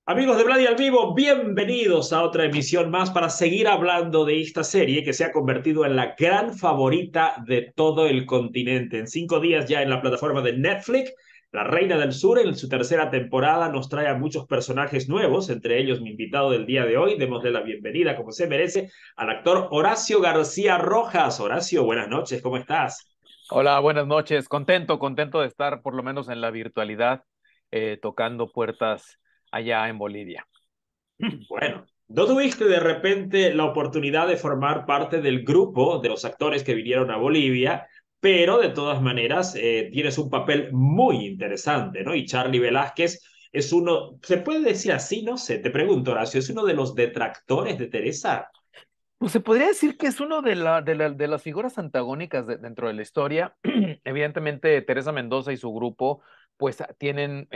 Amigos de Vladi al Vivo, bienvenidos a otra emisión más para seguir hablando de esta serie que se ha convertido en la gran favorita de todo el continente. En 5 días ya en la plataforma de Netflix, La Reina del Sur en su tercera temporada nos trae a muchos personajes nuevos, entre ellos mi invitado del día de hoy. Démosle la bienvenida, como se merece, al actor Horacio García Rojas. Horacio, buenas noches, ¿cómo estás? Hola, buenas noches. Contento de estar por lo menos en la virtualidad, tocando puertas allá en Bolivia. Bueno, ¿no tuviste de repente la oportunidad de formar parte del grupo de los actores que vinieron a Bolivia? Pero de todas maneras tienes un papel muy interesante, ¿no? Y Charlie Velázquez es uno, ¿se puede decir así? No sé, te pregunto, Horacio, ¿es uno de los detractores de Teresa? Pues se podría decir que es uno de las figuras antagónicas dentro de la historia. Evidentemente, Teresa Mendoza y su grupo, pues tienen,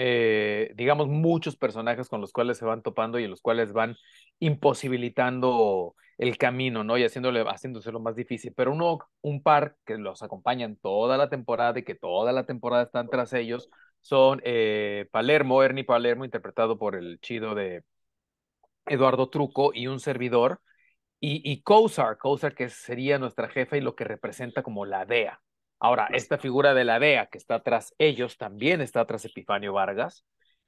digamos, muchos personajes con los cuales se van topando y en los cuales van imposibilitando el camino, ¿no? Y haciéndoselo más difícil. Pero un par que los acompañan toda la temporada y que toda la temporada están tras ellos, son Ernie Palermo, interpretado por el chido de Eduardo Truco, y un servidor y Kosar que sería nuestra jefa y lo que representa como la DEA. Ahora, esta figura de la DEA que está tras ellos también está tras Epifanio Vargas,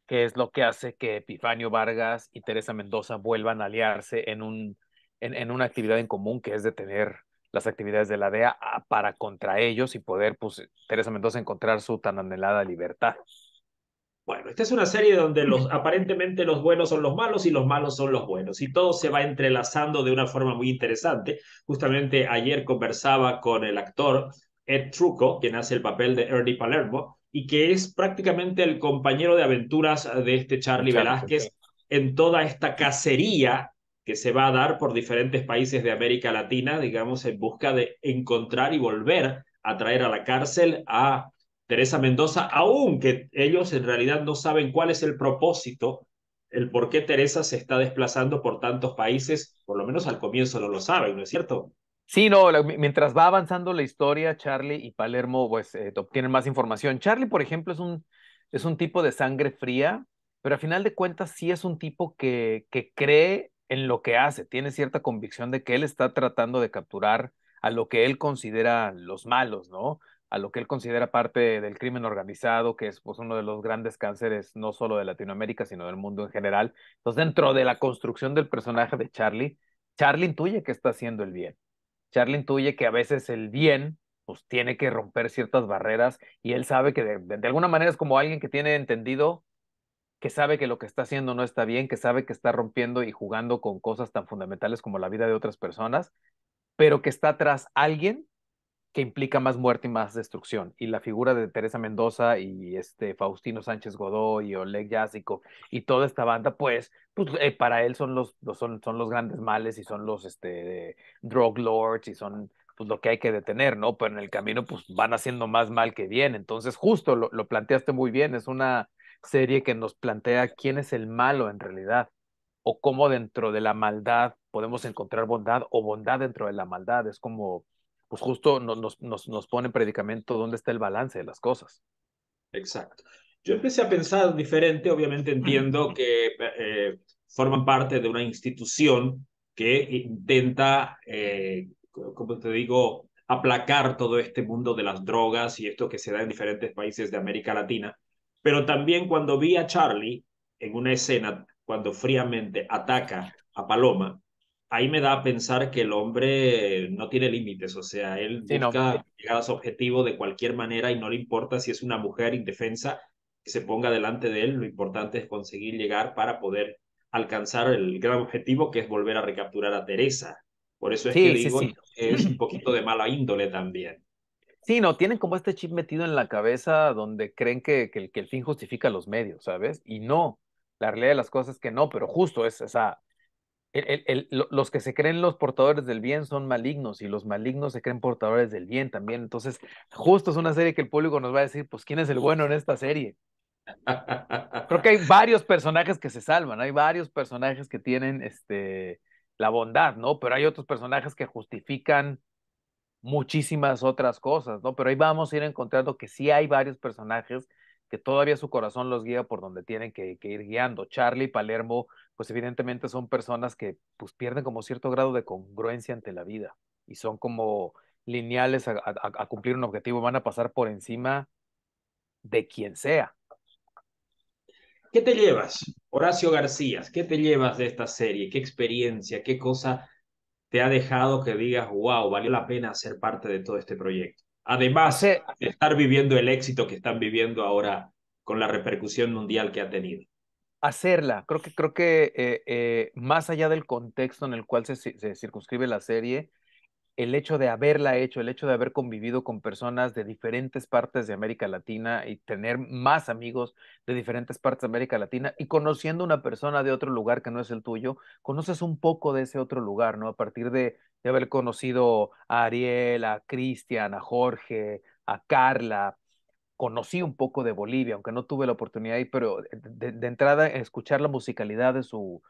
que es lo que hace que Epifanio Vargas y Teresa Mendoza vuelvan a aliarse en una actividad en común, que es detener las actividades de la DEA para contra ellos y poder, pues, Teresa Mendoza encontrar su tan anhelada libertad. Bueno, esta es una serie donde aparentemente los buenos son los malos y los malos son los buenos, y todo se va entrelazando de una forma muy interesante. Justamente ayer conversaba con el actor Ed Truco, quien hace el papel de Ernie Palermo, y que es prácticamente el compañero de aventuras de este De Charlie Charlie. Velázquez en toda esta cacería que se va a dar por diferentes países de América Latina, digamos, en busca de encontrar y volver a traer a la cárcel a Teresa Mendoza, aunque ellos en realidad no saben cuál es el propósito, el por qué Teresa se está desplazando por tantos países, por lo menos al comienzo no lo saben, ¿no es cierto? Sí, no, mientras va avanzando la historia, Charlie y Palermo pues obtienen más información. Charlie, por ejemplo, es un tipo de sangre fría, pero a final de cuentas sí es un tipo que cree en lo que hace, tiene cierta convicción de que él está tratando de capturar a lo que él considera los malos, ¿no? A lo que él considera parte del crimen organizado, que es pues uno de los grandes cánceres, no solo de Latinoamérica, sino del mundo en general. Entonces, dentro de la construcción del personaje de Charlie, Charlie intuye que está haciendo el bien. Charlie intuye que a veces el bien pues tiene que romper ciertas barreras y él sabe que de alguna manera es como alguien que tiene entendido, que sabe que lo que está haciendo no está bien, que sabe que está rompiendo y jugando con cosas tan fundamentales como la vida de otras personas, pero que está tras alguien que implica más muerte y más destrucción. Y la figura de Teresa Mendoza y este Faustino Sánchez Godoy y Oleg Yásico y toda esta banda, pues para él son los grandes males y son los drug lords y son pues lo que hay que detener, ¿no? Pero en el camino pues van haciendo más mal que bien. Entonces justo lo planteaste muy bien, es una serie que nos plantea quién es el malo en realidad o cómo dentro de la maldad podemos encontrar bondad o bondad dentro de la maldad. Es como pues justo nos pone en predicamento dónde está el balance de las cosas. Exacto. Yo empecé a pensar diferente, obviamente entiendo que forman parte de una institución que intenta, como te digo, aplacar todo este mundo de las drogas y esto que se da en diferentes países de América Latina. Pero también cuando vi a Charlie en una escena, cuando fríamente ataca a Paloma, ahí me da a pensar que el hombre no tiene límites, o sea, él Sí, no. busca llegar a su objetivo de cualquier manera y no le importa si es una mujer indefensa que se ponga delante de él, lo importante es conseguir llegar para poder alcanzar el gran objetivo que es volver a recapturar a Teresa. Por eso es que Sí, sí, digo sí. que es un poquito de mala índole también. Sí, no, tienen como este chip metido en la cabeza donde creen que el fin justifica los medios, ¿sabes? Y no, la realidad de las cosas es que no, pero justo es, o sea, los que se creen los portadores del bien son malignos y los malignos se creen portadores del bien también. Entonces, justo es una serie que el público nos va a decir, pues, ¿quién es el bueno en esta serie? Creo que hay varios personajes que se salvan, hay varios personajes que tienen la bondad, ¿no? Pero hay otros personajes que justifican muchísimas otras cosas, ¿no? Pero ahí vamos a ir encontrando que sí hay varios personajes que todavía su corazón los guía por donde tienen que ir guiando. Charlie y Palermo, pues evidentemente son personas que pues pierden como cierto grado de congruencia ante la vida y son como lineales a cumplir un objetivo, van a pasar por encima de quien sea. ¿Qué te llevas, Horacio García? ¿Qué te llevas de esta serie? ¿Qué experiencia, qué cosa te ha dejado que digas, wow, valió la pena ser parte de todo este proyecto? Además Hace, de estar viviendo el éxito que están viviendo ahora con la repercusión mundial que ha tenido. hacerla, creo que más allá del contexto en el cual se circunscribe la serie, el hecho de haberla hecho, el hecho de haber convivido con personas de diferentes partes de América Latina y tener más amigos de diferentes partes de América Latina y conociendo una persona de otro lugar que no es el tuyo, conoces un poco de ese otro lugar, ¿no? A partir de haber conocido a Ariel, a Cristian, a Jorge, a Carla, conocí un poco de Bolivia, aunque no tuve la oportunidad ahí, pero de entrada escuchar la musicalidad de su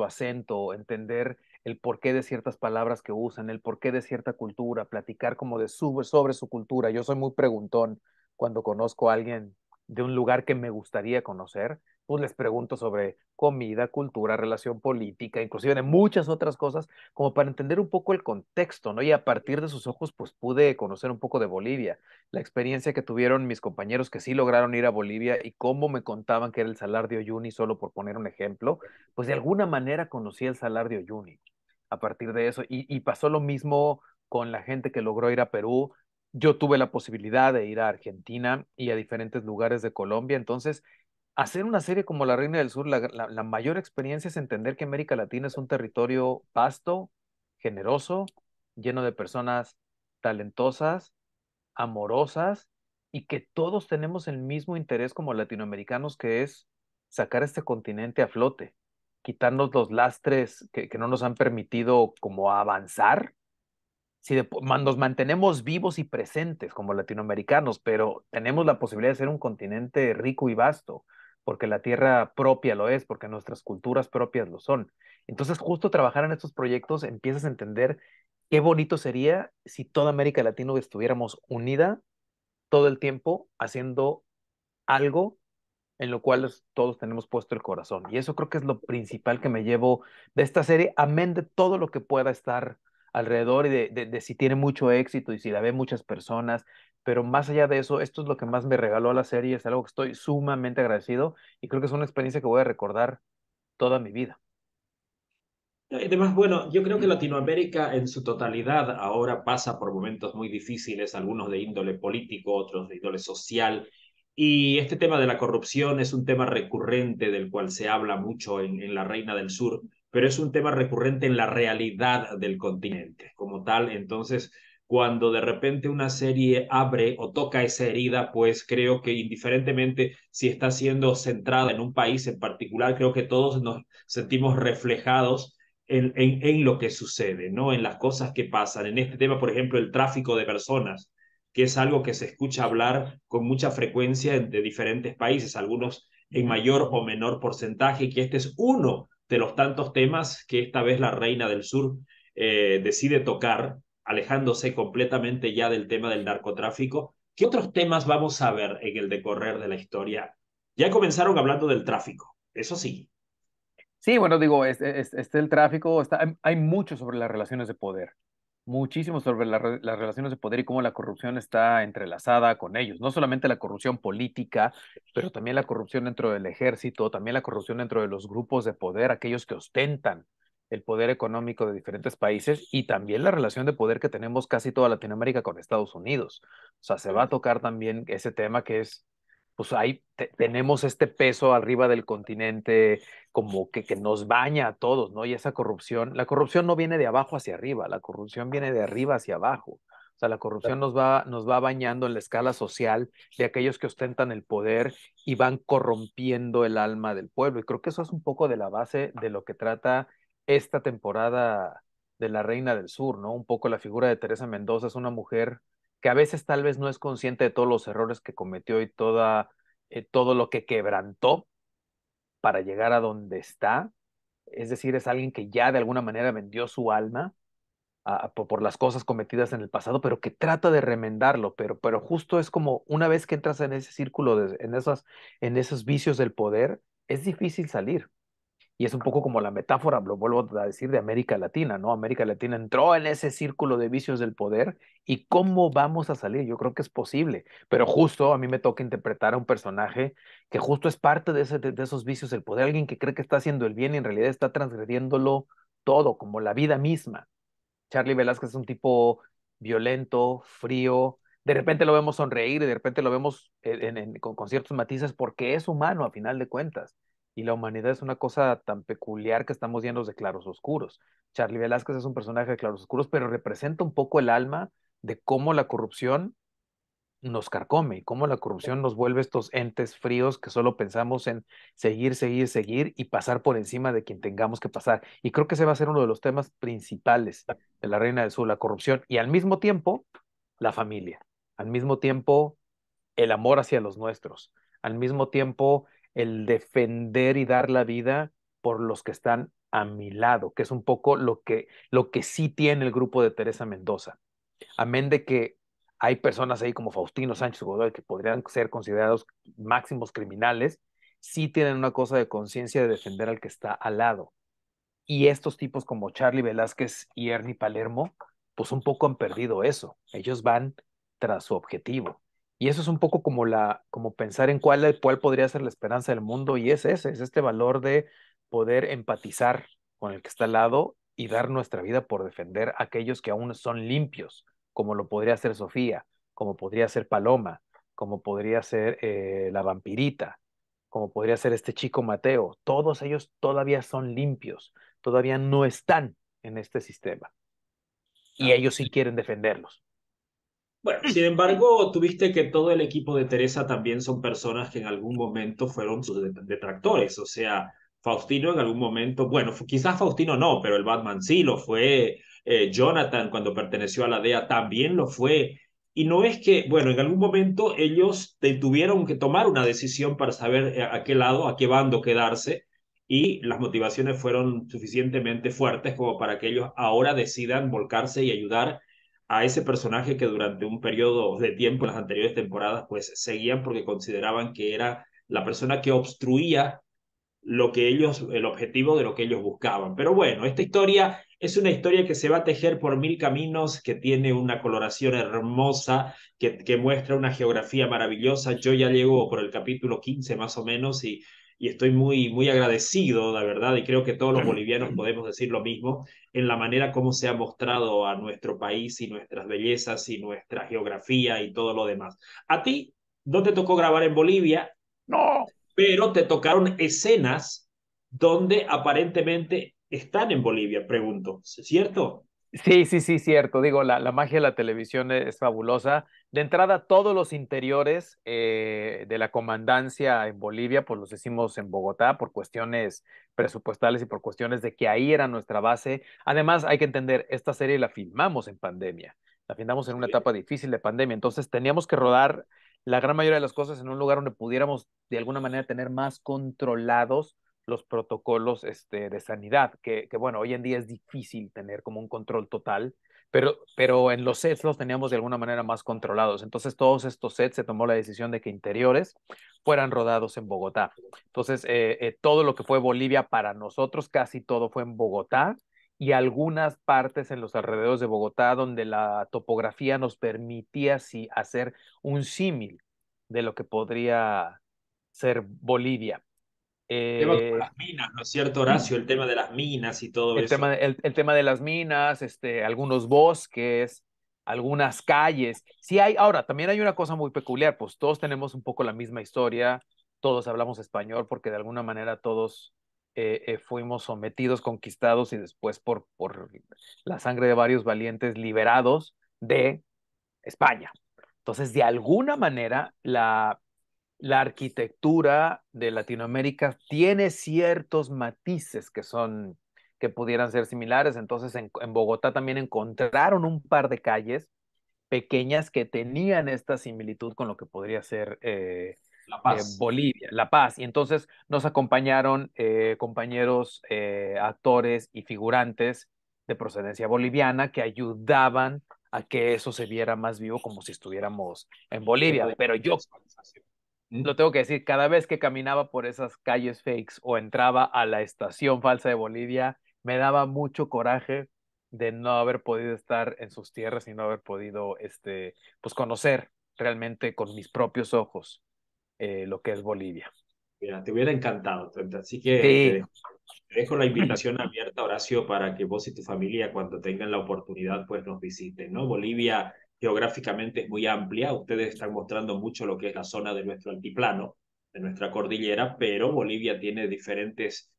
acento, entender el porqué de ciertas palabras que usan, el porqué de cierta cultura, platicar como sobre su cultura. Yo soy muy preguntón cuando conozco a alguien de un lugar que me gustaría conocer, pues les pregunto sobre comida, cultura, relación política, inclusive de muchas otras cosas, como para entender un poco el contexto, ¿no? Y a partir de sus ojos, pues pude conocer un poco de Bolivia, la experiencia que tuvieron mis compañeros que sí lograron ir a Bolivia y cómo me contaban que era el Salar de Uyuni, solo por poner un ejemplo, pues de alguna manera conocí el Salar de Uyuni a partir de eso. Y pasó lo mismo con la gente que logró ir a Perú. Yo tuve la posibilidad de ir a Argentina y a diferentes lugares de Colombia. Entonces, hacer una serie como La Reina del Sur, la mayor experiencia es entender que América Latina es un territorio vasto, generoso, lleno de personas talentosas, amorosas y que todos tenemos el mismo interés como latinoamericanos, que es sacar este continente a flote, quitarnos los lastres que no nos han permitido como avanzar. Si nos mantenemos vivos y presentes como latinoamericanos, pero tenemos la posibilidad de ser un continente rico y vasto, porque la tierra propia lo es, porque nuestras culturas propias lo son. Entonces, justo trabajar en estos proyectos empiezas a entender qué bonito sería si toda América Latina estuviéramos unida todo el tiempo haciendo algo en lo cual todos tenemos puesto el corazón. Y eso creo que es lo principal que me llevo de esta serie, amén de todo lo que pueda estar alrededor y de si tiene mucho éxito y si la ven muchas personas. Pero más allá de eso, esto es lo que más me regaló la serie, es algo que estoy sumamente agradecido y creo que es una experiencia que voy a recordar toda mi vida. Además, bueno, yo creo que Latinoamérica en su totalidad ahora pasa por momentos muy difíciles, algunos de índole político, otros de índole social, y este tema de la corrupción es un tema recurrente del cual se habla mucho en La Reina del Sur, pero es un tema recurrente en la realidad del continente como tal. Entonces, cuando de repente una serie abre o toca esa herida, pues creo que indiferentemente si está siendo centrada en un país en particular, creo que todos nos sentimos reflejados en lo que sucede, ¿no? En las cosas que pasan. En este tema, por ejemplo, el tráfico de personas, que es algo que se escucha hablar con mucha frecuencia de diferentes países, algunos en mayor o menor porcentaje, que este es uno de los tantos temas que esta vez la Reina del Sur decide tocar, alejándose completamente ya del tema del narcotráfico. ¿Qué otros temas vamos a ver en el decorrer de la historia? Ya comenzaron hablando del tráfico, eso sí. Sí, bueno, digo, este el tráfico, hay mucho sobre las relaciones de poder, muchísimo sobre las relaciones de poder y cómo la corrupción está entrelazada con ellos. No solamente la corrupción política, pero también la corrupción dentro del ejército, también la corrupción dentro de los grupos de poder, aquellos que ostentan el poder económico de diferentes países y también la relación de poder que tenemos casi toda Latinoamérica con Estados Unidos. O sea, se va a tocar también ese tema que es, pues ahí tenemos este peso arriba del continente como que nos baña a todos, ¿no? Y esa corrupción, la corrupción no viene de abajo hacia arriba, la corrupción viene de arriba hacia abajo. O sea, la corrupción nos va bañando en la escala social de aquellos que ostentan el poder y van corrompiendo el alma del pueblo. Y creo que eso es un poco de la base de lo que trata esta temporada de La Reina del Sur, ¿no? Un poco la figura de Teresa Mendoza es una mujer que a veces tal vez no es consciente de todos los errores que cometió y todo lo que quebrantó para llegar a donde está. Es decir, es alguien que ya de alguna manera vendió su alma por las cosas cometidas en el pasado, pero que trata de remendarlo, pero justo es como una vez que entras en ese círculo, en esos vicios del poder, es difícil salir. Y es un poco como la metáfora, lo vuelvo a decir, de América Latina, ¿no? América Latina entró en ese círculo de vicios del poder y ¿cómo vamos a salir? Yo creo que es posible, pero justo a mí me toca interpretar a un personaje que justo es parte de esos vicios del poder, alguien que cree que está haciendo el bien y en realidad está transgrediéndolo todo, como la vida misma. Charlie Velázquez es un tipo violento, frío, de repente lo vemos sonreír y de repente lo vemos con ciertos matices porque es humano a final de cuentas. Y la humanidad es una cosa tan peculiar que estamos llenos de claros oscuros. Charlie Velázquez es un personaje de claros oscuros, pero representa un poco el alma de cómo la corrupción nos carcome y cómo la corrupción nos vuelve estos entes fríos que solo pensamos en seguir, seguir, seguir y pasar por encima de quien tengamos que pasar. Y creo que ese va a ser uno de los temas principales de la Reina del Sur, la corrupción y al mismo tiempo la familia, al mismo tiempo el amor hacia los nuestros, al mismo tiempo el defender y dar la vida por los que están a mi lado, que es un poco lo que sí tiene el grupo de Teresa Mendoza. Amén de que hay personas ahí como Faustino Sánchez Godoy que podrían ser considerados máximos criminales, sí tienen una cosa de conciencia de defender al que está al lado. Y estos tipos como Charlie Velázquez y Ernie Palermo, pues un poco han perdido eso. Ellos van tras su objetivo. Y eso es un poco como pensar en cuál podría ser la esperanza del mundo, y es ese, es este valor de poder empatizar con el que está al lado y dar nuestra vida por defender a aquellos que aún son limpios, como lo podría ser Sofía, como podría ser Paloma, como podría ser la vampirita, como podría ser este chico Mateo. Todos ellos todavía son limpios, todavía no están en este sistema y Claro. ellos sí quieren defenderlos. Bueno, sin embargo, tuviste que todo el equipo de Teresa también son personas que en algún momento fueron sus detractores. O sea, Faustino en algún momento, bueno, quizás Faustino no, pero el Batman sí lo fue. Jonathan, cuando perteneció a la DEA, también lo fue. Y no es que, bueno, en algún momento ellos tuvieron que tomar una decisión para saber a qué lado, a qué bando quedarse. Y las motivaciones fueron suficientemente fuertes como para que ellos ahora decidan volcarse y ayudar a ese personaje que durante un periodo de tiempo en las anteriores temporadas pues seguían porque consideraban que era la persona que obstruía lo que ellos, el objetivo de lo que ellos buscaban. Pero bueno, esta historia es una historia que se va a tejer por mil caminos, que tiene una coloración hermosa, que muestra una geografía maravillosa. Yo ya llego por el capítulo 15 más o menos y estoy muy, muy agradecido, la verdad, y creo que todos los bolivianos podemos decir lo mismo en la manera como se ha mostrado a nuestro país y nuestras bellezas y nuestra geografía y todo lo demás. A ti no te tocó grabar en Bolivia, No, pero te tocaron escenas donde aparentemente están en Bolivia, pregunto, ¿cierto? sí, sí, sí, cierto. Digo, la magia de la televisión es fabulosa. De entrada, todos los interiores de la comandancia en Bolivia, pues los hicimos en Bogotá por cuestiones presupuestales y por cuestiones de que ahí era nuestra base. Además, hay que entender, esta serie la filmamos en pandemia. La filmamos en una Sí. etapa difícil de pandemia. Entonces, teníamos que rodar la gran mayoría de las cosas en un lugar donde pudiéramos de alguna manera tener más controlados los protocolos de sanidad, bueno, hoy en día es difícil tener como un control total, pero en los sets los teníamos de alguna manera más controlados. Entonces, todos estos sets se tomó la decisión de que interiores fueran rodados en Bogotá. Entonces, todo lo que fue Bolivia para nosotros, casi todo fue en Bogotá y algunas partes en los alrededores de Bogotá donde la topografía nos permitía sí, hacer un símil de lo que podría ser Bolivia. Tema como Eh, las minas, ¿no es cierto, Horacio? El tema de las minas y todo eso. el tema de las minas, algunos bosques, algunas calles. Sí hay, ahora, también hay una cosa muy peculiar, pues todos tenemos un poco la misma historia, todos hablamos español porque de alguna manera todos fuimos sometidos, conquistados y después por la sangre de varios valientes liberados de España. Entonces, de alguna manera, la arquitectura de Latinoamérica tiene ciertos matices que pudieran ser similares. Entonces, en Bogotá también encontraron un par de calles pequeñas que tenían esta similitud con lo que podría ser La Paz. Bolivia, La Paz. Y entonces nos acompañaron compañeros, actores y figurantes de procedencia boliviana que ayudaban a que eso se viera más vivo como si estuviéramos en Bolivia. Pero yo ¿Mm? lo tengo que decir, cada vez que caminaba por esas calles fakes o entraba a la estación falsa de Bolivia, me daba mucho coraje de no haber podido estar en sus tierras y no haber podido, pues conocer realmente con mis propios ojos lo que es Bolivia. Mira, te hubiera encantado. Así que Sí. te dejo la invitación abierta, Horacio, para que vos y tu familia, cuando tengan la oportunidad, pues nos visiten, ¿no? Bolivia geográficamente es muy amplia. Ustedes están mostrando mucho lo que es la zona de nuestro altiplano, de nuestra cordillera, pero Bolivia tiene diferentes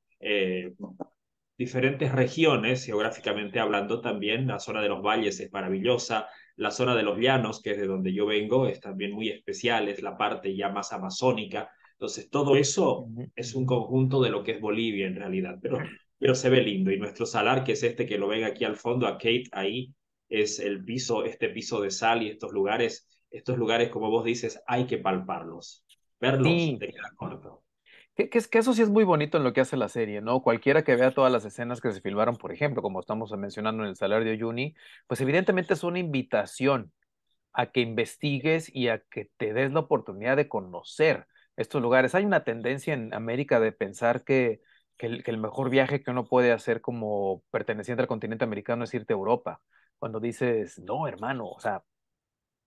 regiones, geográficamente hablando también. La zona de los valles es maravillosa. La zona de los llanos, que es de donde yo vengo, es también muy especial. Es la parte ya más amazónica. Entonces, todo eso Ujú. es un conjunto de lo que es Bolivia en realidad. Pero se ve lindo. Y nuestro salar, que es este que lo ven aquí al fondo, a Kate, ahí es el piso, este piso de sal y estos lugares, como vos dices, hay que palparlos. Verlos Sí, te queda corto. que eso sí es muy bonito en lo que hace la serie, ¿no? Cualquiera que vea todas las escenas que se filmaron, por ejemplo, como estamos mencionando en el Salario de Uyuni, pues evidentemente es una invitación a que investigues y a que te des la oportunidad de conocer estos lugares. Hay una tendencia en América de pensar que el mejor viaje que uno puede hacer como perteneciente al continente americano es irte a Europa. Cuando dices, no, hermano, o sea,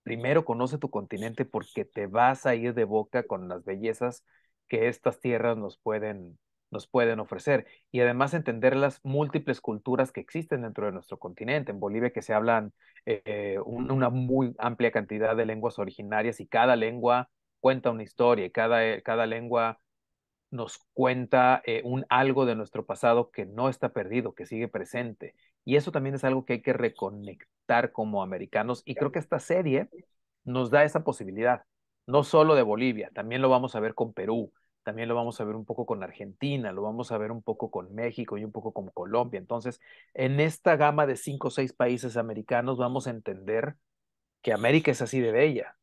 primero conoce tu continente porque te vas a ir de boca con las bellezas que estas tierras nos pueden ofrecer. Y además entender las múltiples culturas que existen dentro de nuestro continente. En Bolivia que se hablan una muy amplia cantidad de lenguas originarias y cada lengua cuenta una historia y cada lengua nos cuenta un algo de nuestro pasado que no está perdido, que sigue presente. Y eso también es algo que hay que reconectar como americanos. Y creo que esta serie nos da esa posibilidad, no solo de Bolivia, también lo vamos a ver con Perú, también lo vamos a ver un poco con Argentina, lo vamos a ver un poco con México y un poco con Colombia. Entonces, en esta gama de 5 o 6 países americanos vamos a entender que América es así de bella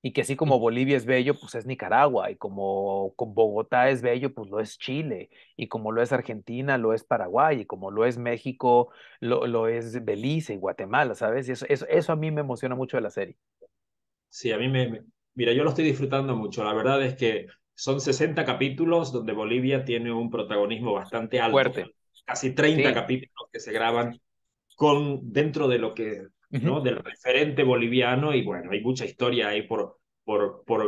y que así como Bolivia es bello, pues es Nicaragua, y como con Bogotá es bello, pues lo es Chile, y como lo es Argentina, lo es Paraguay, y como lo es México, lo es Belice y Guatemala, ¿sabes? Y eso a mí me emociona mucho de la serie. Sí, a mí mira, yo lo estoy disfrutando mucho. La verdad es que son 60 capítulos donde Bolivia tiene un protagonismo bastante alto, Fuerte, casi 30 sí. capítulos que se graban dentro de lo que, Ujú. ¿no? Del referente boliviano y bueno, hay mucha historia ahí por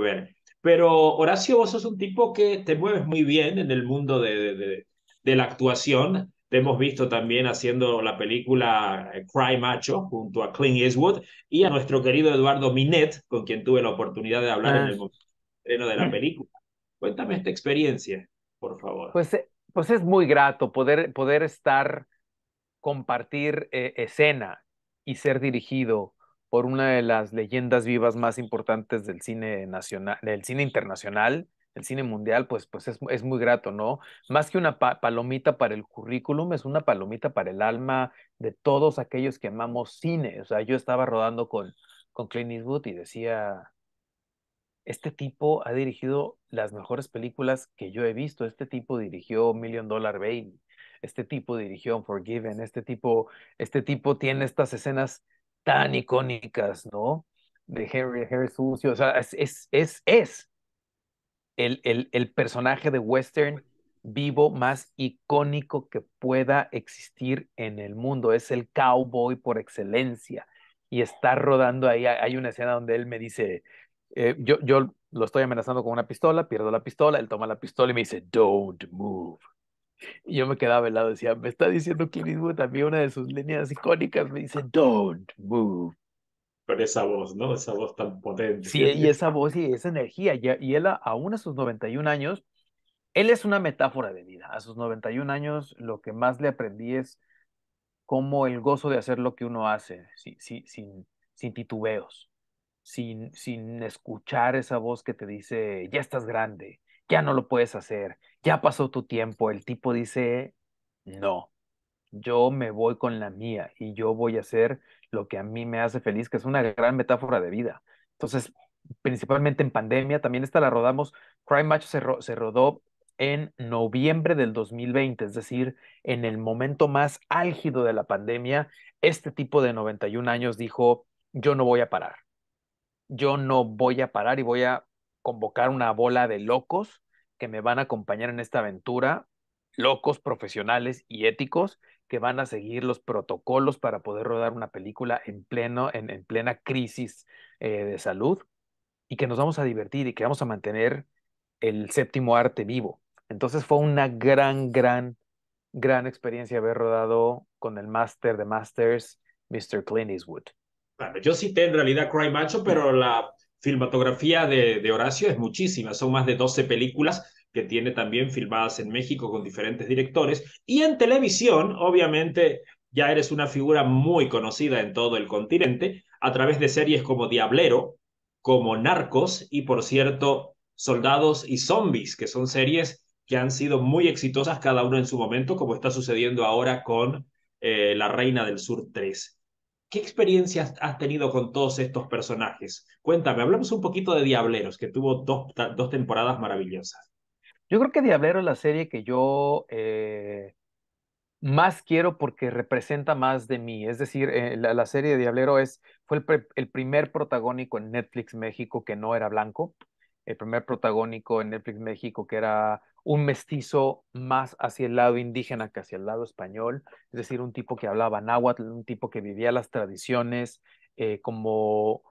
ver. Pero Horacio, vos sos un tipo que te mueves muy bien en el mundo de la actuación. Te hemos visto también haciendo la película Cry Macho junto a Clint Eastwood y a nuestro querido Eduardo Minet, con quien tuve la oportunidad de hablar en Ah, el estreno de la película. Cuéntame esta experiencia, por favor. pues es muy grato poder estar, compartir escena y ser dirigido por una de las leyendas vivas más importantes del cine nacional, del cine internacional, del cine mundial, pues es muy grato, ¿no? Más que una palomita para el currículum, es una palomita para el alma de todos aquellos que amamos cine. O sea, yo estaba rodando con Clint Eastwood y decía, este tipo ha dirigido las mejores películas que yo he visto. Este tipo dirigió Million Dollar Baby. Este tipo dirigió Unforgiven. Este tipo tiene estas escenas tan icónicas, ¿no? De Harry Sucio. O sea, es el personaje de western vivo más icónico que pueda existir en el mundo. Es el cowboy por excelencia. Y está rodando ahí. Hay una escena donde él me dice, yo lo estoy amenazando con una pistola, pierdo la pistola, él toma la pistola y me dice, don't move. Y yo me quedaba helado, decía, me está diciendo Clint Eastwood también una de sus líneas icónicas, me dice, don't move. Con esa voz, ¿no? Esa voz tan potente. Sí, y esa voz y esa energía, y él aún a sus 91 años, él es una metáfora de vida. A sus 91 años, lo que más le aprendí es cómo el gozo de hacer lo que uno hace, sin titubeos, sin escuchar esa voz que te dice, ya estás grande, ya no lo puedes hacer, ya pasó tu tiempo. El tipo dice, no, yo me voy con la mía y yo voy a hacer lo que a mí me hace feliz, que es una gran metáfora de vida. Entonces, principalmente en pandemia, también esta la rodamos. Crime Match se rodó en noviembre del 2020, es decir, en el momento más álgido de la pandemia, este tipo de 91 años dijo, yo no voy a parar, yo no voy a parar y voy a convocar una bola de locos que me van a acompañar en esta aventura, locos profesionales y éticos que van a seguir los protocolos para poder rodar una película en plena crisis de salud y que nos vamos a divertir y que vamos a mantener el séptimo arte vivo. Entonces fue una gran experiencia haber rodado con el Master de Masters, Mr. Clint Eastwood. Bueno, yo cité en realidad Cry Macho, pero la filmografía de Horacio es muchísima. Son más de 12 películas que tiene también filmadas en México con diferentes directores. Y en televisión, obviamente, ya eres una figura muy conocida en todo el continente a través de series como Diablero, como Narcos y, por cierto, Soldados y Zombies, que son series que han sido muy exitosas cada uno en su momento, como está sucediendo ahora con La Reina del Sur 3. ¿Qué experiencias has tenido con todos estos personajes? Cuéntame, hablamos un poquito de Diableros, que tuvo dos temporadas maravillosas. Yo creo que Diablero es la serie que yo más quiero porque representa más de mí. Es decir, la serie de Diablero fue el primer protagónico en Netflix México que no era blanco, el primer protagónico en Netflix México que era un mestizo más hacia el lado indígena que hacia el lado español, es decir, un tipo que hablaba náhuatl, un tipo que vivía las tradiciones como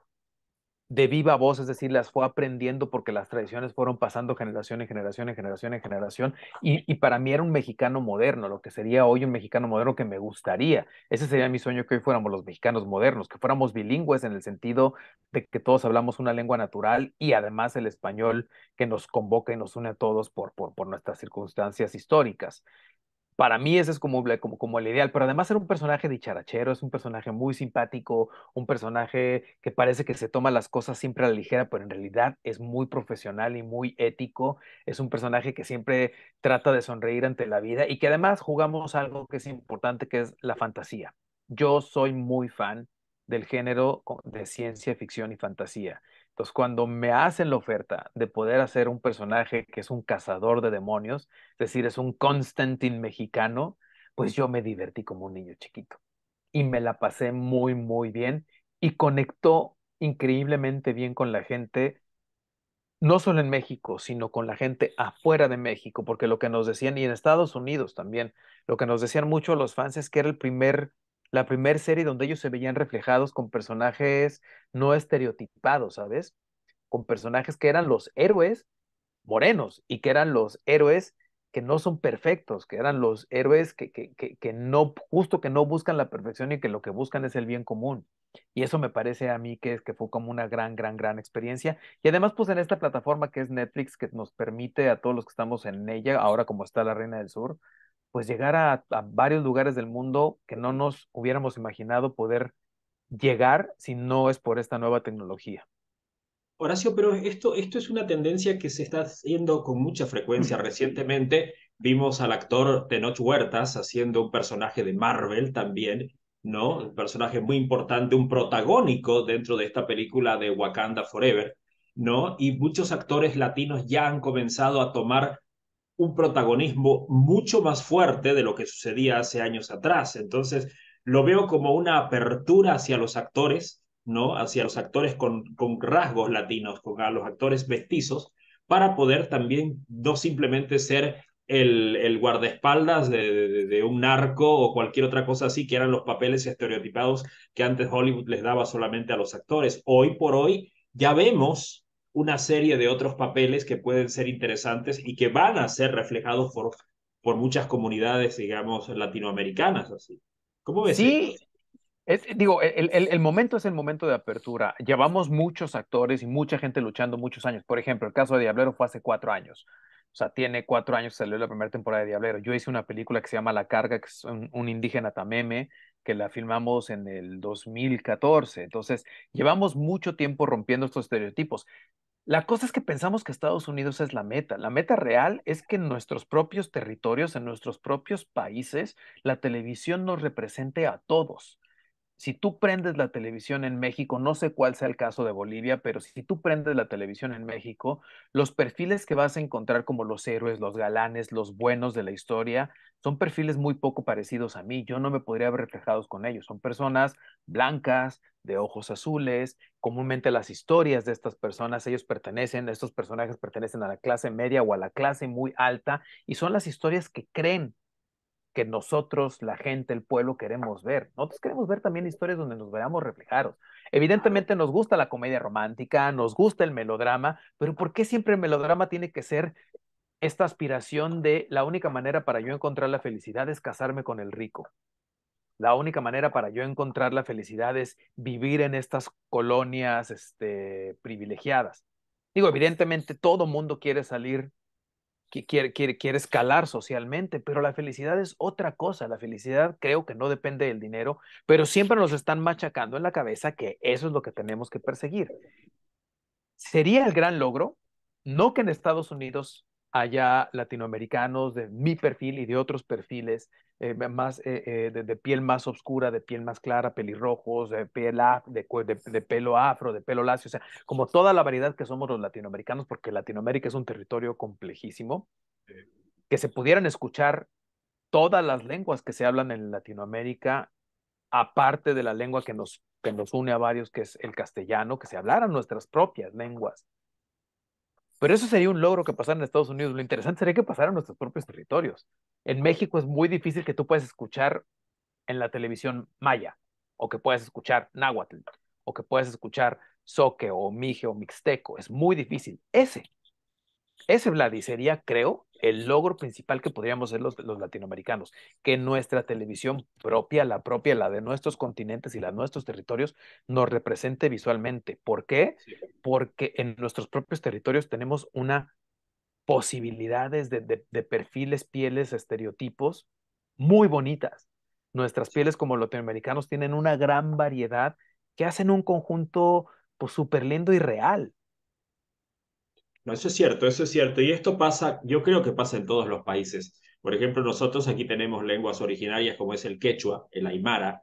de viva voz, es decir, las fue aprendiendo porque las tradiciones fueron pasando generación en generación, en generación, en generación, y para mí era un mexicano moderno, lo que sería hoy un mexicano moderno que me gustaría. Ese sería mi sueño, que hoy fuéramos los mexicanos modernos, que fuéramos bilingües en el sentido de que todos hablamos una lengua natural y además el español que nos convoca y nos une a todos por nuestras circunstancias históricas. Para mí ese es como el ideal, pero además era un personaje dicharachero, es un personaje muy simpático, un personaje que parece que se toma las cosas siempre a la ligera, pero en realidad es muy profesional y muy ético, es un personaje que siempre trata de sonreír ante la vida y que además jugamos algo que es importante, que es la fantasía. Yo soy muy fan del género de ciencia ficción y fantasía. Entonces, cuando me hacen la oferta de poder hacer un personaje que es un cazador de demonios, es decir, es un Constantine mexicano, pues yo me divertí como un niño chiquito y me la pasé muy bien y conectó increíblemente bien con la gente, no solo en México, sino con la gente afuera de México, porque lo que nos decían, y en Estados Unidos también, lo que nos decían mucho los fans es que era la primer serie donde ellos se veían reflejados con personajes no estereotipados, ¿sabes? Con personajes que eran los héroes morenos y que eran los héroes que no son perfectos, que eran los héroes que no, justo que no buscan la perfección y que lo que buscan es el bien común. Y eso me parece a mí que fue como una gran experiencia. Y además, pues en esta plataforma que es Netflix, que nos permite a todos los que estamos en ella, ahora como está La Reina del Sur, pues llegar a varios lugares del mundo que no nos hubiéramos imaginado poder llegar si no es por esta nueva tecnología. Horacio, pero esto es una tendencia que se está haciendo con mucha frecuencia. Recientemente vimos al actor Tenoch Huertas haciendo un personaje de Marvel también, ¿no? Un personaje muy importante, un protagónico dentro de esta película de Wakanda Forever, ¿no? Y muchos actores latinos ya han comenzado a tomar un protagonismo mucho más fuerte de lo que sucedía hace años atrás. Entonces, lo veo como una apertura hacia los actores, ¿no? Hacia los actores con rasgos latinos, con a los actores mestizos, para poder también no simplemente ser el guardaespaldas de un narco o cualquier otra cosa así, que eran los papeles estereotipados que antes Hollywood les daba solamente a los actores. Hoy por hoy ya vemos una serie de otros papeles que pueden ser interesantes y que van a ser reflejados por muchas comunidades, digamos, latinoamericanas. Así. ¿Cómo ves esto? Sí, digo, el momento es el momento de apertura. Llevamos muchos actores y mucha gente luchando muchos años. Por ejemplo, el caso de Diablero fue hace 4 años. O sea, tiene 4 años que salió la primera temporada de Diablero. Yo hice una película que se llama La Carga, que es un indígena tameme, que la filmamos en el 2014. Entonces, llevamos mucho tiempo rompiendo estos estereotipos. La cosa es que pensamos que Estados Unidos es la meta. La meta real es que en nuestros propios territorios, en nuestros propios países, la televisión nos represente a todos. Si tú prendes la televisión en México, no sé cuál sea el caso de Bolivia, pero si tú prendes la televisión en México, los perfiles que vas a encontrar como los héroes, los galanes, los buenos de la historia, son perfiles muy poco parecidos a mí. Yo no me podría ver reflejados con ellos. Son personas blancas, de ojos azules. Comúnmente las historias de estas personas, estos personajes pertenecen a la clase media o a la clase muy alta, y son las historias que creen que nosotros, la gente, el pueblo, queremos ver. Nosotros queremos ver también historias donde nos veamos reflejados. Claro. Evidentemente nos gusta la comedia romántica, nos gusta el melodrama, pero ¿por qué siempre el melodrama tiene que ser esta aspiración de la única manera para yo encontrar la felicidad es casarme con el rico? La única manera para yo encontrar la felicidad es vivir en estas colonias privilegiadas. Digo, evidentemente todo mundo quiere salir, quiere escalar socialmente, pero la felicidad es otra cosa. La felicidad creo que no depende del dinero, pero siempre nos están machacando en la cabeza que eso es lo que tenemos que perseguir. Sería el gran logro, no que en Estados Unidos haya latinoamericanos de mi perfil y de otros perfiles, de piel más oscura, de piel más clara, pelirrojos, de pelo afro, de pelo lacio, o sea, como toda la variedad que somos los latinoamericanos, porque Latinoamérica es un territorio complejísimo, que se pudieran escuchar todas las lenguas que se hablan en Latinoamérica, aparte de la lengua que nos une a varios, que es el castellano, que se hablaran nuestras propias lenguas. Pero eso sería un logro que pasara en Estados Unidos. Lo interesante sería que pasara en nuestros propios territorios. En México es muy difícil que tú puedas escuchar en la televisión maya, o que puedas escuchar náhuatl, o que puedas escuchar zoque o mije o mixteco. Es muy difícil. Ese, Vladi, sería, creo, el logro principal que podríamos hacer los latinoamericanos, que nuestra televisión propia, la de nuestros continentes y la de nuestros territorios, nos represente visualmente. ¿Por qué? Sí. Porque en nuestros propios territorios tenemos una posibilidades de perfiles, pieles, estereotipos muy bonitas. Nuestras pieles como latinoamericanos tienen una gran variedad que hacen un conjunto pues súper lindo y real. No, eso es cierto, eso es cierto. Y esto pasa, yo creo que pasa en todos los países. Por ejemplo, nosotros aquí tenemos lenguas originarias como es el quechua, el aymara,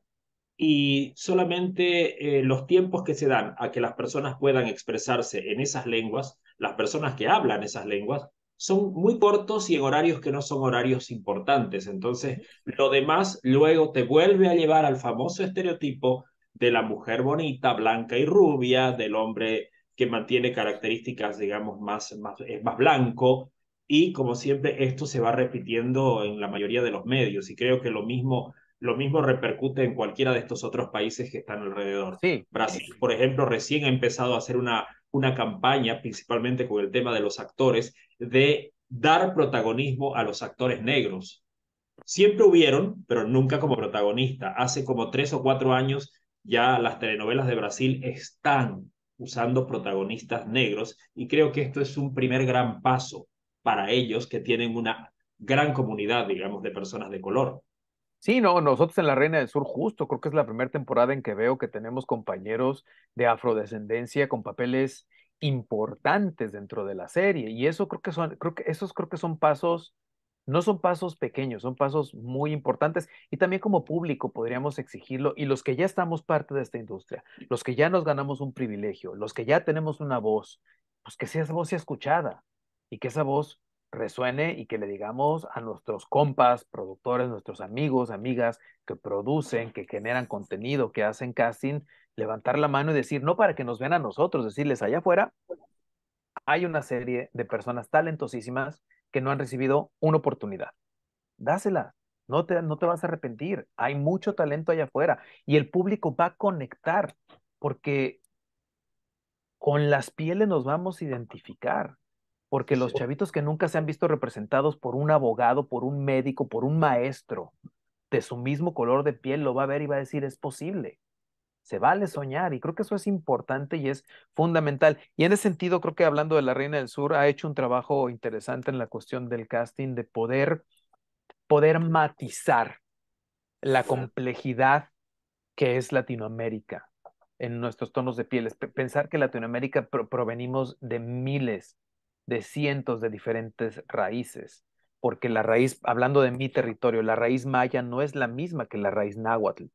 y solamente los tiempos que se dan a que las personas puedan expresarse en esas lenguas, las personas que hablan esas lenguas, son muy cortos y en horarios que no son horarios importantes. Entonces, lo demás luego te vuelve a llevar al famoso estereotipo de la mujer bonita, blanca y rubia, del hombre que mantiene características, digamos, más blanco. Y como siempre, esto se va repitiendo en la mayoría de los medios. Y creo que lo mismo repercute en cualquiera de estos otros países que están alrededor. Sí, Brasil, por ejemplo, recién ha empezado a hacer una campaña, principalmente con el tema de los actores, de dar protagonismo a los actores negros. Siempre hubieron, pero nunca como protagonista. Hace como 3 o 4 años ya las telenovelas de Brasil están usando protagonistas negros y creo que esto es un primer gran paso para ellos que tienen una gran comunidad, digamos, de personas de color. sí, no, nosotros en La Reina del Sur justo, creo que es la primera temporada en que veo que tenemos compañeros de afrodescendencia con papeles importantes dentro de la serie. Y eso creo que son pasos, no son pasos pequeños, son pasos muy importantes. Y también como público podríamos exigirlo. Y los que ya estamos parte de esta industria, los que ya nos ganamos un privilegio, los que ya tenemos una voz, pues que esa voz sea escuchada y que esa voz resuene y que le digamos a nuestros compas, productores, nuestros amigos, amigas que producen, que generan contenido, que hacen casting, levantar la mano y decir, no para que nos vean a nosotros, decirles allá afuera, hay una serie de personas talentosísimas que no han recibido una oportunidad. Dásela, no te vas a arrepentir. Hay mucho talento allá afuera y el público va a conectar porque con las pieles nos vamos a identificar, porque los chavitos que nunca se han visto representados por un abogado, por un médico, por un maestro de su mismo color de piel, lo va a ver y va a decir, es posible, se vale soñar, y creo que eso es importante y es fundamental. Y en ese sentido, creo que hablando de la Reina del Sur, ha hecho un trabajo interesante en la cuestión del casting, de poder matizar la complejidad que es Latinoamérica en nuestros tonos de pieles. Pensar que Latinoamérica provenimos de miles, de cientos de diferentes raíces, porque la raíz, hablando de mi territorio, la raíz maya no es la misma que la raíz náhuatl.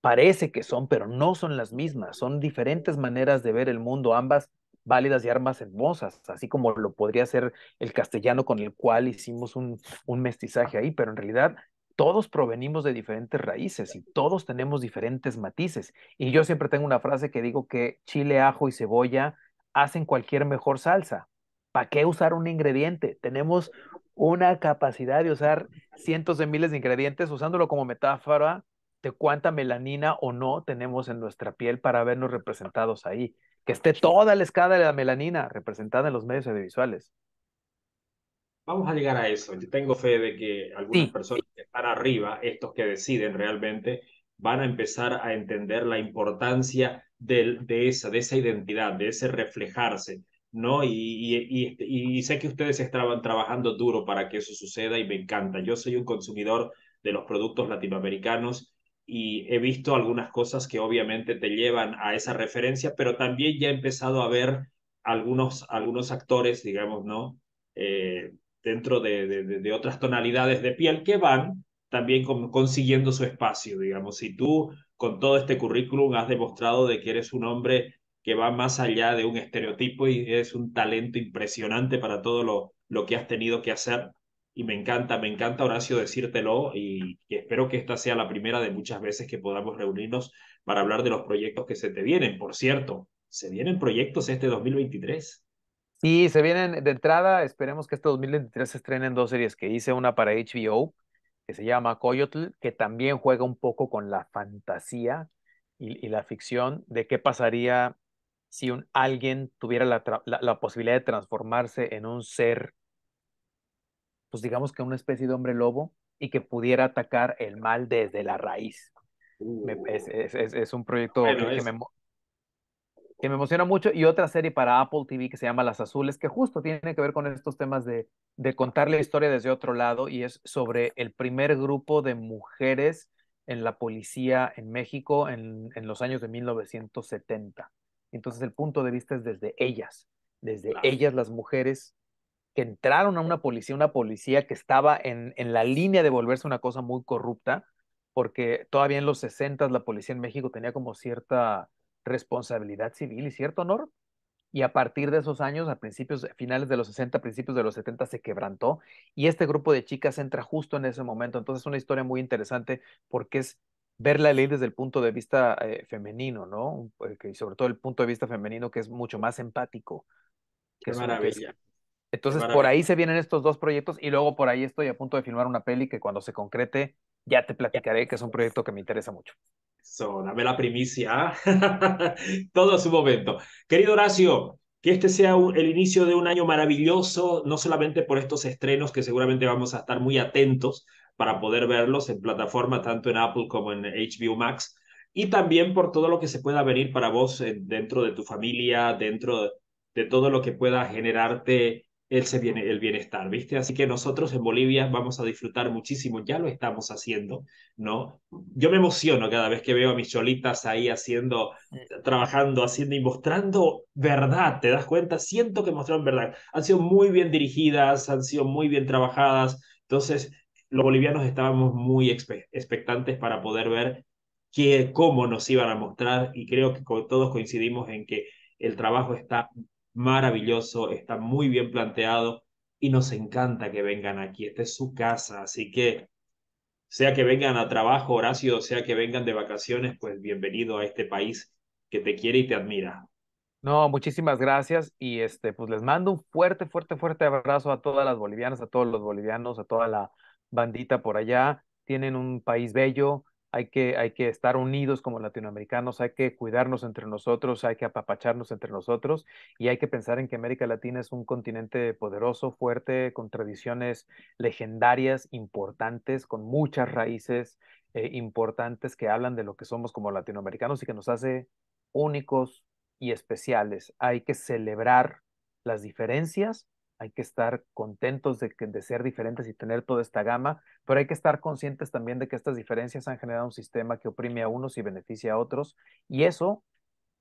parece que son, pero no son las mismas. Son diferentes maneras de ver el mundo, ambas válidas y ambas hermosas, así como lo podría ser el castellano con el cual hicimos un mestizaje ahí, pero en realidad todos provenimos de diferentes raíces y todos tenemos diferentes matices. Y yo siempre tengo una frase que digo que chile, ajo y cebolla hacen cualquier mejor salsa. ¿Para qué usar un ingrediente? Tenemos una capacidad de usar cientos de miles de ingredientes, usándolo como metáfora de cuánta melanina o no tenemos en nuestra piel para vernos representados ahí. Que esté toda la escala de la melanina representada en los medios audiovisuales. Vamos a llegar a eso. Yo tengo fe de que algunas Sí, personas que están arriba, estos que deciden realmente, van a empezar a entender la importancia de esa identidad, de ese reflejarse, ¿no? Y sé que ustedes estaban trabajando duro para que eso suceda y me encanta. Yo soy un consumidor de los productos latinoamericanos y he visto algunas cosas que obviamente te llevan a esa referencia, pero también ya he empezado a ver algunos actores, digamos, ¿no? Eh, dentro de otras tonalidades de piel que van también consiguiendo su espacio, digamos. Si tú con todo este currículum has demostrado de que eres un hombre que va más allá de un estereotipo y eres un talento impresionante para todo lo que has tenido que hacer. Y me encanta Horacio decírtelo y espero que esta sea la primera de muchas veces que podamos reunirnos para hablar de los proyectos que se te vienen. Por cierto, se vienen proyectos este 2023. sí, se vienen de entrada. Esperemos que este 2023 se estrenen dos series que hice, una para HBO, que se llama Coyotl, que también juega un poco con la fantasía y la ficción de qué pasaría si alguien tuviera la posibilidad de transformarse en un ser, pues digamos que una especie de hombre lobo y que pudiera atacar el mal desde la raíz. Es un proyecto Bueno, que me emociona mucho, y otra serie para Apple TV que se llama Las Azules, que justo tiene que ver con estos temas de contar la historia desde otro lado, y es sobre el primer grupo de mujeres en la policía en México en los años de 1970. Entonces el punto de vista es desde claro. ellas las mujeres que entraron a una policía que estaba en la línea de volverse una cosa muy corrupta, porque todavía en los 60 la policía en México tenía como cierta responsabilidad civil y cierto honor, y a partir de esos años, a principios, finales de los 60, principios de los 70, se quebrantó, y este grupo de chicas entra justo en ese momento. Entonces es una historia muy interesante porque es ver la ley desde el punto de vista femenino, ¿no? Y sobre todo el punto de vista femenino que es mucho más empático, Qué que es maravilla, qué entonces, por maravilla. ahí se vienen estos dos proyectos y luego por ahí estoy a punto de filmar una peli que cuando se concrete ya te platicaré, que es un proyecto que me interesa mucho. So, dame la primicia. Todo a su momento. Querido Horacio, que este sea el inicio de un año maravilloso, no solamente por estos estrenos que seguramente vamos a estar muy atentos para poder verlos en plataforma, tanto en Apple como en HBO Max, y también por todo lo que se pueda venir para vos dentro de tu familia, dentro de todo lo que pueda generarte el bienestar, ¿viste? Así que nosotros en Bolivia vamos a disfrutar muchísimo, ya lo estamos haciendo, ¿no? Yo me emociono cada vez que veo a mis cholitas ahí haciendo, trabajando, haciendo y mostrando verdad, ¿te das cuenta? Siento que mostraron verdad. Han sido muy bien dirigidas, han sido muy bien trabajadas. Entonces, los bolivianos estábamos muy expectantes para poder ver cómo nos iban a mostrar y creo que todos coincidimos en que el trabajo está maravilloso, está muy bien planteado y nos encanta que vengan aquí. Esta es su casa, así que sea que vengan a trabajo, Horacio, sea que vengan de vacaciones, pues bienvenido a este país que te quiere y te admira. No, muchísimas gracias y pues les mando un fuerte, fuerte, fuerte abrazo a todas las bolivianas, a todos los bolivianos, a toda la bandita por allá. Tienen un país bello, hay que estar unidos como latinoamericanos, hay que cuidarnos entre nosotros, hay que apapacharnos entre nosotros, y hay que pensar en que América Latina es un continente poderoso, fuerte, con tradiciones legendarias, importantes, con muchas raíces importantes que hablan de lo que somos como latinoamericanos y que nos hace únicos y especiales. Hay que celebrar las diferencias, hay que estar contentos de ser diferentes y tener toda esta gama, pero hay que estar conscientes también de que estas diferencias han generado un sistema que oprime a unos y beneficia a otros, y eso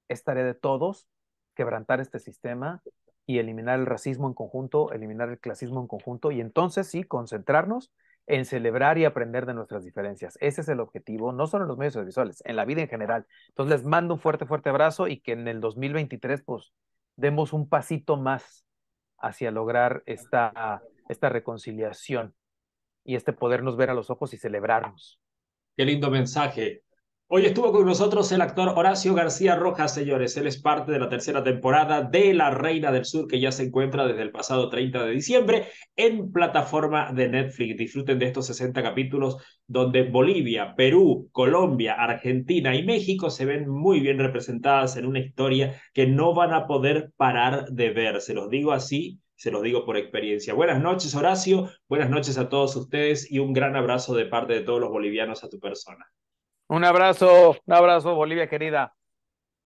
es tarea de todos, quebrantar este sistema y eliminar el racismo en conjunto, eliminar el clasismo en conjunto, y entonces sí, concentrarnos en celebrar y aprender de nuestras diferencias. Ese es el objetivo, no solo en los medios audiovisuales, en la vida en general. Entonces les mando un fuerte, fuerte abrazo y que en el 2023 pues demos un pasito más hacia lograr esta reconciliación y este podernos ver a los ojos y celebrarnos. Qué lindo mensaje. Hoy estuvo con nosotros el actor Horacio García Rojas, señores. Él es parte de la tercera temporada de La Reina del Sur, que ya se encuentra desde el pasado 30 de diciembre en plataforma de Netflix. Disfruten de estos 60 capítulos donde Bolivia, Perú, Colombia, Argentina y México se ven muy bien representadas en una historia que no van a poder parar de ver. Se los digo así, se los digo por experiencia. Buenas noches, Horacio. Buenas noches a todos ustedes y un gran abrazo de parte de todos los bolivianos a tu persona. Un abrazo, Bolivia querida.